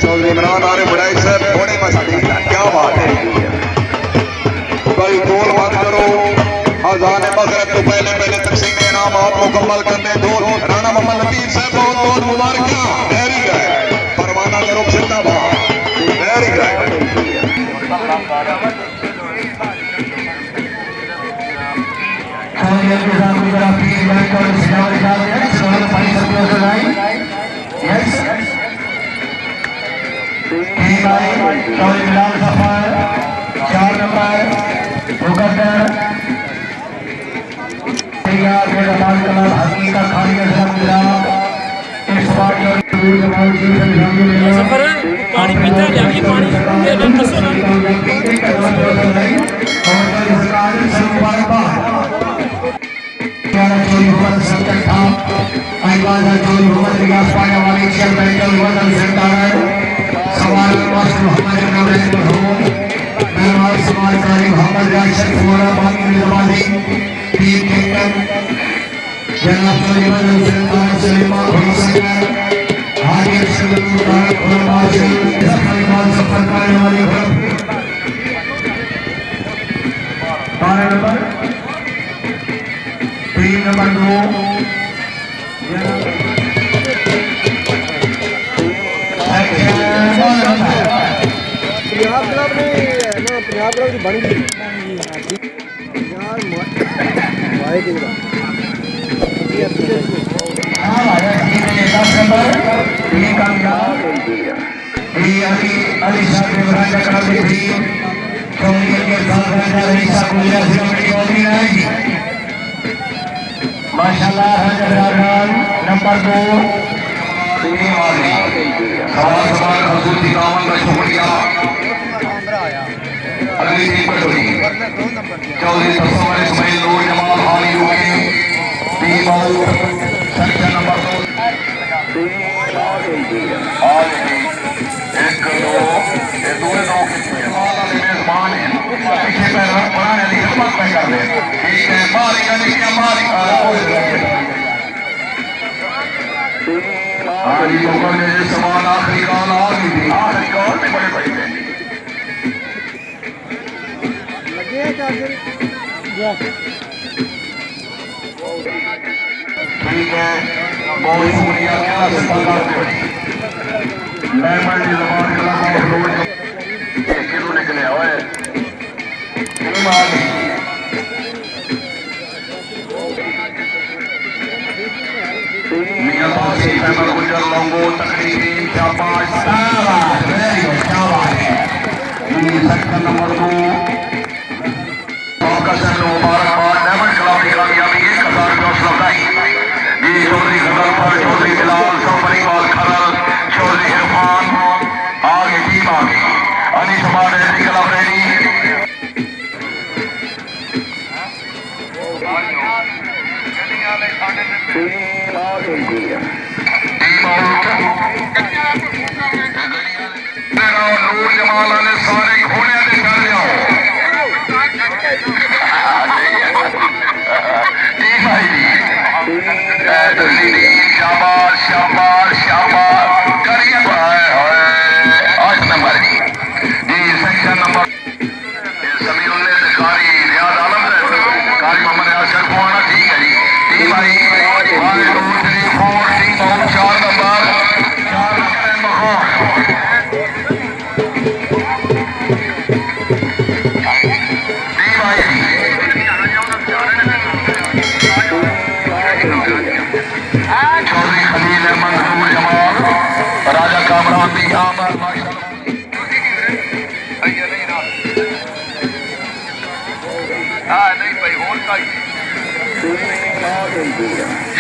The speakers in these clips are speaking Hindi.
चौधरी इमरान आरे बुढ़ाई साहब थोड़े मसाले क्या बात है भाई गोल मत करो अजान मगरिब तो पहले पहले तकसीम इनाम आप मुकम्मल करने दो राणा मोहम्मद लतीफ साहब बहुत बहुत मुबारक वेरी गुड परवाना ग्रुप जिंदाबाद वेरी गुड चार नंबर मुकद्दर सफर पानी पीता है पानी नंबर 2 पंजाब क्लब ने ना पंजाब क्लब की बन गई यार भाई देगा माशाल्लाह नंबर 2 शुक्रिया अगली टीम पर चौधरी इसमाइल नूर जमाल हाल UK team out section number 2 एक दो ये दूर दो मेजबान हैं पीछे पे बनाने की खिदमत में कर दे ठीक है मारी मारी आखिरी ओवर में ये सवाल आखिरी कॉल आ गई थी आखिरी कॉल में बड़े बड़े थे लगे चार्जर ठीक है बहुत शुक्रिया क्या सरकार लेमन की जबान कलम ऑफ रोड ये किलो निकले ओए मियां तौसीफ अहमद गुजर लोंगो तकरीबी शाबाश शाबाश वेरी गुड शाबाश ये सेक्शन नंबर 2 चौकस मुबारकबाद लेमन क्लब की कामयाबी 1000 हौसला अफजाई जी चौधरी खदर पर चौधरी बिलाल चौधरी बाल खरल चौधरी इरफान आगे टीम आगे अली समाज क्लब रेडी नूर जमाल वाले सारे घोड़े से कर जाओ शाबाश शाबाश शाबाश करिए 8 नंबर जी सेक्शन नंबर समीउल्लाह कारी रियाज आलम कारी मोहम्मद यासिर कुआना ठीक है जी टीम आई 1 2 3 4 team out 4 number Chaudhary Khalil Ahmed Noor Jamal Raja Kamran भी आमद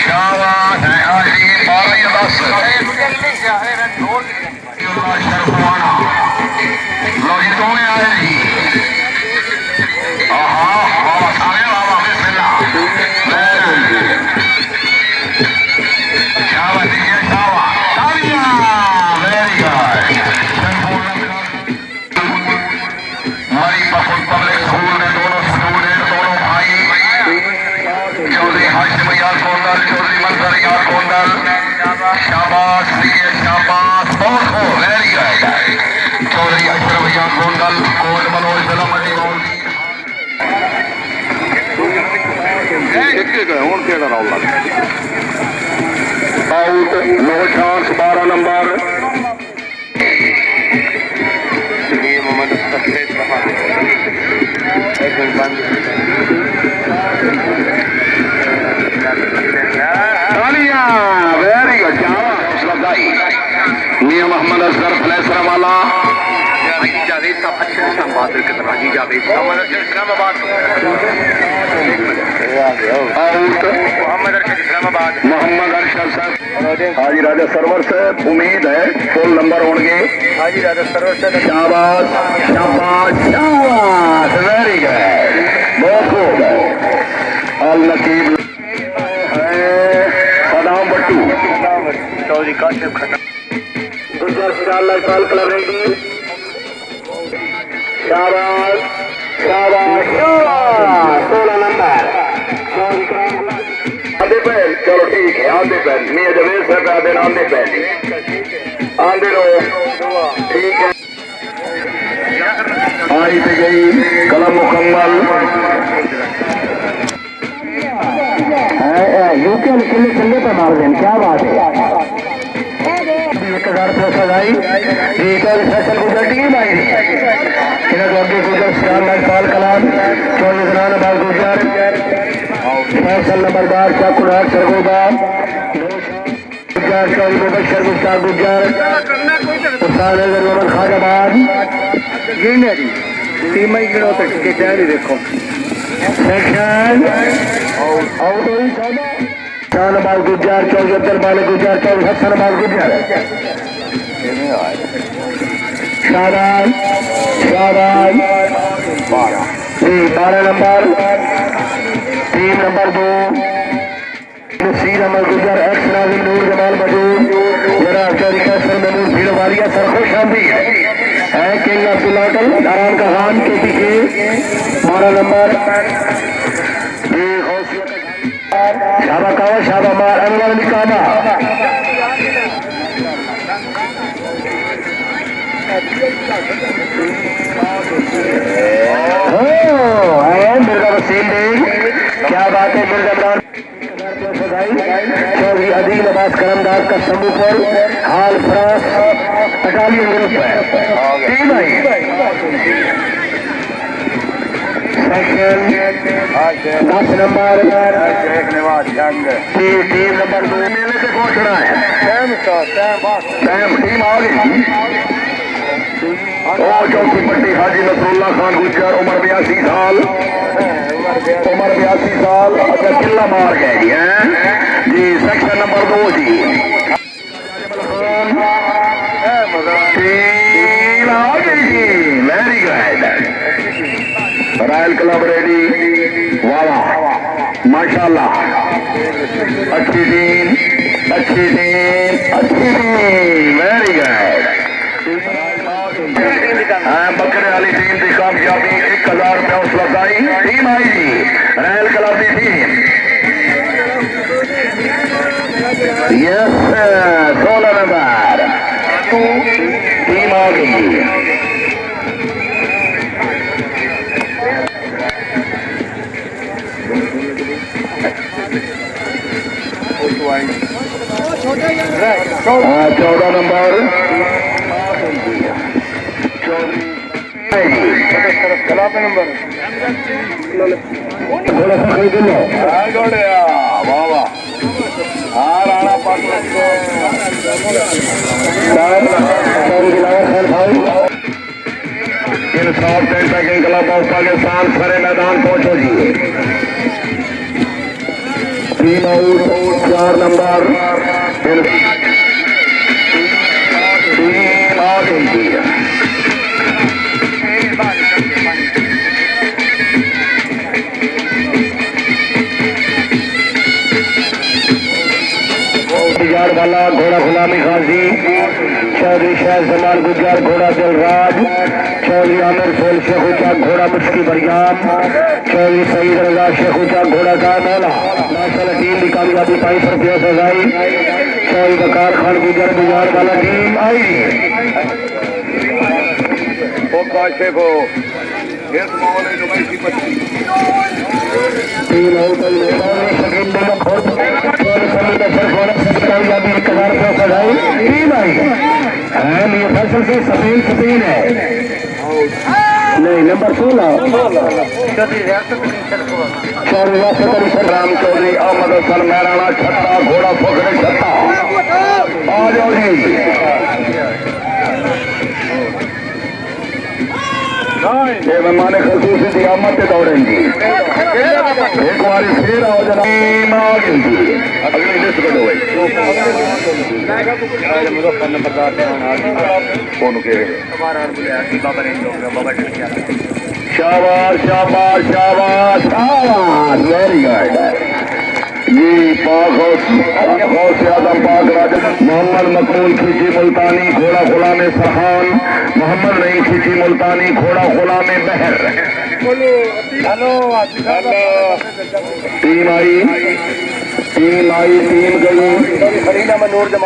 शाबाश है आशी 12 या 10 शरफाना लो जी कौन आए जी सारे बाबा बिस्मिल्लाह शाबाश दीजिए शाबाश तालियां वेरी गुड मरी पब्लिक स्कूल में दोनों स्टूडेंट दोनों भाई चौधरी हाशिम यार कोंडल चौधरी मंजर यार कोंडल शाबाश दीजिए शाबाश बहुत हो very out, no chance, 12 number. Very good, क्या हौसला अफजाई। मियां मोहम्मद असगर फलैसरा वाला जावेद साहब अच्छे इस्लामाबाद के तरह जी जावेद इस्लामाबाद आउट, मोहम्मद अरशद साहब हाजी राजा सरवर से उम्मीद है फुल नंबर होंगे। हाजी राजा सरवर से शाबाश शाबाश शाबाश, वेरी गुड, बहुत खूब। अल नकीब सदाम बट्टू चौधरी काशिफ खन्ना क्लब रेडी। शाबाश शाबाश शाबाश, 16 नंबर आंधे पैन। चलो ठीक है, आंधे पैन मियां जवेद साहब आधे आंधे पैन आंधे रहो, ठीक है। आई पे गई कलम मुकम्मल। यूके किले चलने पर मार दें, क्या बात है। 1000 पैसा भाई स्पेशल गुजर टीम आई थी इन्हें आगे गुजर साल कलाम 24 नंबर गुजर फैसल नंबरदार चाकुनार सरगोदा गुजर चौधरी मुबशर मुश्ताक गुजर उस्ताद मोहम्मद खाजाबाद गिरनेरी टीम ही गिनो तक के चाहे देखो सेक्शन आउट हुई 14 नंबर गुजर 24 अब्दुल मालिक गुजर 24 हसन नंबर गुजर शाबाश शाबाश 12 नंबर 3 नंबर 2 सी नंबर गुजर एक्स नाजिम नूर जमाल मजूद जरा चौधरी कैसर महमूद भीड़ वालिया सरखुश आमदीद है किंग अब्दुल्ला होटल आराम का खान के पीछे 12 नंबर शाबा कावा शाबा मार अनवर निकामा मिर्जा वसीम बेग, क्या बात है। मिर्जा इमरान चौधरी अदील अब्बास करमदार का समूह पर हाल फ्रांस बटालियन ग्रुप है team I section 10 number team number 2 मेले से पहुंचना है। टीम आ गई चौथी पट्टी हाजी नसरुल्ला खान गुजर उम्र 82 साल अच्छा किला मार गए जी हैं जी। सेक्शन नंबर 2 जी टीम आ गई जी, very good. Royal club ready, वाह माशाल्लाह, अच्छी टीम वेरी गुड। बकरे वाली टीम की कामयाबी 1000 रुपया हौसला अफजाई टीम आई जी रॉयल क्लब की टीम यस 16 नंबर टीम आ गई। हाँ 14 नंबर नंबर थोड़ा सा खरीद लो वाह वाह। हाँ राणा इंसाफ सेंटर के क्लब ऑफ पाकिस्तान सरे मैदान पहुंचो जी। 3 आउट 4 नंबर वाला घोड़ा गुलामी खाजी चौधरी शाह जमाल गुजर घोड़ा दिलराज चौधरी आमिर फूल शेखुचा घोड़ा मुश्की बरियाम चौधरी सईद रजा शेखुचा घोड़ा का मौला माशाल्लाह टीम की कामयाबी 500 रुपये सजाई। चौधरी बकार खान गुजर बिजार वाला टीम आई इस मामले जो मैं की बच्ची तीन आउट शकील दोनों खोल कामयाबी 1000 रुपये सजाई टीम आई एंड ये फसल की सफेद है नहीं नंबर 16 राम चौधरी अहमद हसन महराणा छत्ता घोड़ा फोखरे छत्ता आ जाओ जी ये मेहमान खसूसी की आमद से दौड़ेंगी एक बार फिर आओ जनाब आ गई जी अगली लिस्ट कर दो शाबाश शाबाश शाबाश शाबाश वेरी गुड जी पाक गौसे आजम पाक राजा मोहम्मद मकबूल खींची मुल्तानी घोड़ा गुलाम सरहान मोहम्मद रहीम खींची मुल्तानी घोड़ा गुलाम बहर टीम आई टीम गई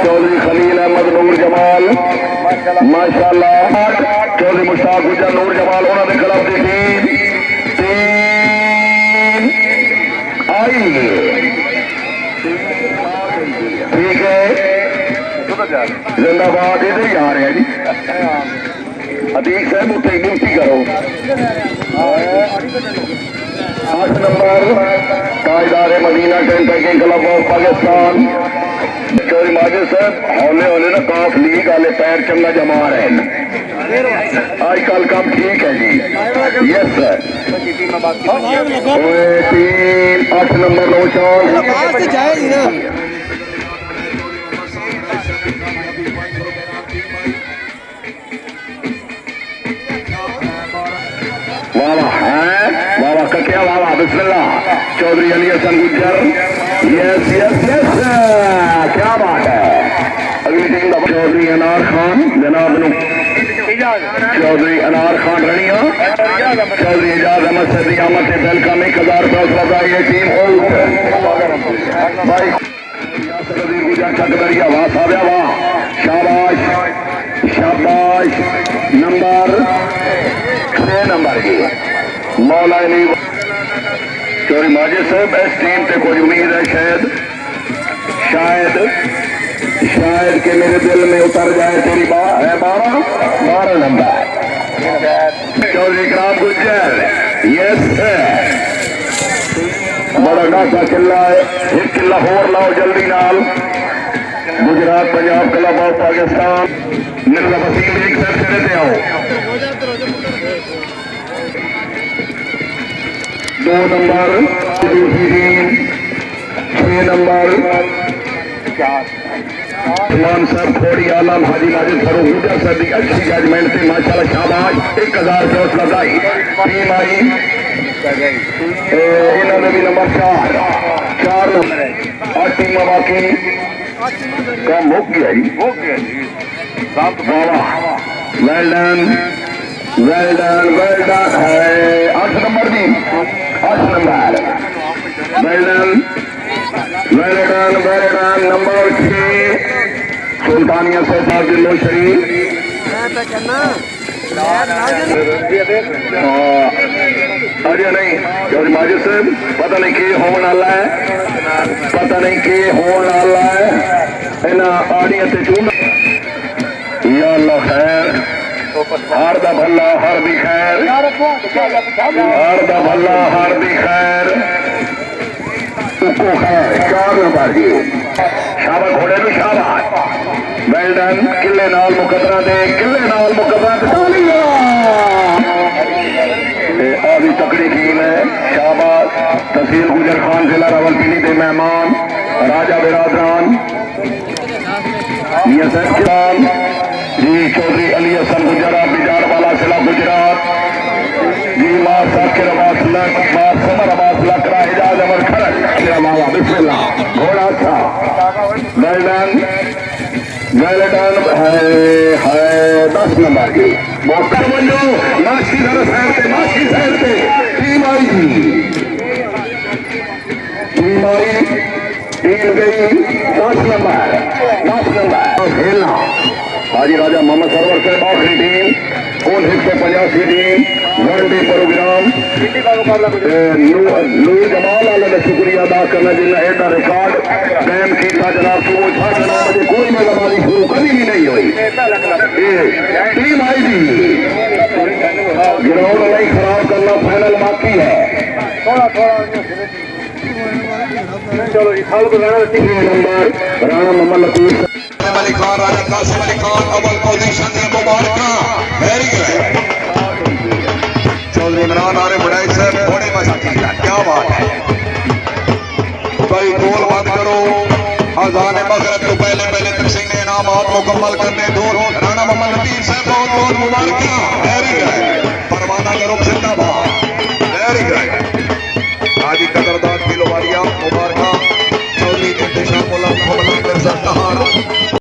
चौधरी खलील अहमद नूर जमाल माशाल्लाह चौधरी मुश्ताक गुजर नूर जमाल उन्होंने क्लब की टीम आई ठीक है जिंदाबाद इधर ही आ रहे हैं जी अतीक साहब उत्थे ड्यूटी करो 8 number Tajdar Madina tent packing club of Pakistan Chaudhary Majid Sahab हौले हौले ना काफ लीग वाले पैर चंगा जमा रहे हैं आजकल काम ठीक है जी यस सर टीम 8 नंबर नौशान जाएगी ना वाह कटिया वाह बिस्मिल्लाह Chaudhary Ali Hasan Gujjar yes yes yes क्या बात है अगली टीम का चौधरी अनार खान जनाब चौधरी अनार खान रनिया चौधरी एजाज अहमद सदी अहमद से वेलकम 1000 रुपये ये टीम भाई गुजर चकदरिया वाह साबिया वाह शाबाश शाबाश नंबर 6 नंबर की मौला अली चौधरी माजिद साहब इस टीम पे कोई उम्मीद है शायद कि मेरे दिल में उतर जाए तेरी बात है 12 नंबर चौधरी इकराम गुज्जर यस बड़ा गासा किला है एक किला होर लाओ जल्दी नाल गुजरात पंजाब क्लब ऑफ पाकिस्तान मिर्जा वसीम एक सर सिरे पे आओ 2 नंबर दूसरी टीम 6 नंबर इमाम साहब थोड़ी आलम हाजी माजिद फरूख गुजर साहब की अच्छी जजमेंट से माशाल्लाह शाबाश 1000 रुपये लगाई टीम आई इन्होंने भी नंबर 4 नंबर 8 टीम बाकी काम हो गया जी वेल डन है 8 नंबर जी 8 number well done number 6 Sultania से दिल्लो शरीफ अरे नहीं चौधरी माजिद साहब पता नहीं की होने वाला है इन्हें आड़िया से चूना या अल्लाह खैर हर दा भला हर दी खैर हर दा भला हर दी खैर उको खैर 4 नंबर जी शाबाश घोड़े नु शाबाश वेल डन किले नाल मुकदरा दे आदि तकड़ी टीम है शाबाश तहसील गुजर खान जिला रावलपिंडी के मेहमान राजा बिरादरान जी चौधरी अली हसन गुजरा बिजार वाला जिला गुजरात जी मां साकिर अब्बास लक मां समर अब्बास लकड़ा एजाज अमर खरक बाबा बिस्मिल्लाह घोड़ा था वेल डन है 10 नंबर की मौका बनो माशी साइड पे टीम गई 10 नंबर खेलना हाजी राजा मोहम्मद सरवर साहब आखिरी टीम कुल 185 टीम वनडे प्रोग्राम नूर जमाल वाले ने शुक्रिया अदा करना जिन्हें एडा रिकॉर्ड कायम किया जनाब। सुबह 9 बजे कोई मेलाबाजी शुरू कभी भी नहीं हुई। टीम आई थी ग्राउंड नहीं खराब करना, फाइनल बाकी है। चलो जी साल को नंबर राणा मोहम्मद लतीफ अली खान राजा कासिम अली खान अव्वल पोजीशन में मुबारक वेरी गुड। चौधरी इमरान आरे बुढ़ाई साहब घोड़े में साथी क्या बात है भाई। गोल बंद करो अजान मगरिब तो पहले तकसीम ने इनामात मुकम्मल करने दो राणा मोहम्मद लतीफ साहब बहुत बहुत मुबारक वेरी गुड। परवाना ग्रुप जिंदाबाद वेरी गुड। हाजी कदरदान किलो वालिया मुबारक चौधरी इंतशार मुल्ला मिर्जा कहार